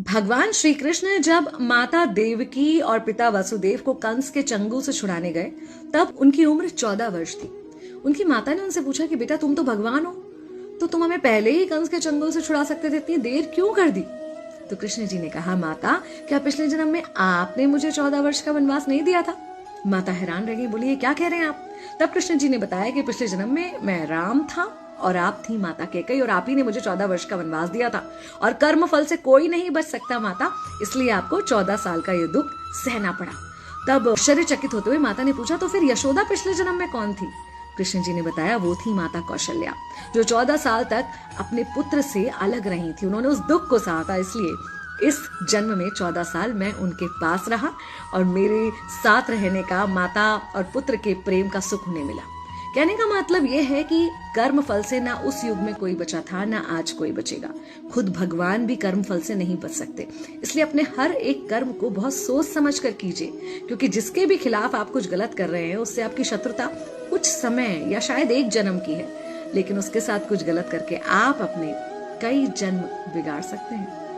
भगवान श्री कृष्ण जब माता देवकी और पिता वसुदेव को कंस के चंगुल से छुड़ाने गए तब उनकी उम्र 14 वर्ष थी। उनकी माता ने उनसे पूछा कि बेटा तुम तो भगवान हो, तो तुम हमें पहले ही कंस के चंगुल से छुड़ा सकते थे, इतनी देर क्यों कर दी? तो कृष्ण जी ने कहा, माता क्या पिछले जन्म में आपने मुझे 14 वर्ष का वनवास नहीं दिया था? माता हैरान रह गई, बोली ये क्या कह रहे हैं आप? तब कृष्ण जी ने बताया कि पिछले जन्म में मैं राम था और आप थी माता कैकेयी और आप ही ने मुझे 14 वर्ष का वनवास दिया था और कर्म फल से कोई नहीं बच सकता माता, इसलिए आपको 14 साल का ये दुख सहना पड़ा। तब आश्चर्यचकित होते हुए माता ने पूछा, तो फिर यशोदा पिछले जन्म में कौन थी? कृष्ण जी ने बताया, वो थी माता कौशल्या, जो 14 साल तक अपने पुत्र से अलग रही थी। उन्होंने उस दुख को सहा था, इसलिए इस जन्म में 14 साल मैं उनके पास रहा और मेरे साथ रहने का माता और पुत्र के प्रेम का सुख उन्हें मिला। कहने का मतलब यह है कि कर्म फल से ना उस युग में कोई बचा था, ना आज कोई बचेगा। खुद भगवान भी कर्म फल से नहीं बच सकते, इसलिए अपने हर एक कर्म को बहुत सोच समझ कर कीजिए, क्योंकि जिसके भी खिलाफ आप कुछ गलत कर रहे हैं उससे आपकी शत्रुता कुछ समय या शायद एक जन्म की है, लेकिन उसके साथ कुछ गलत करके आप अपने कई जन्म बिगाड़ सकते हैं।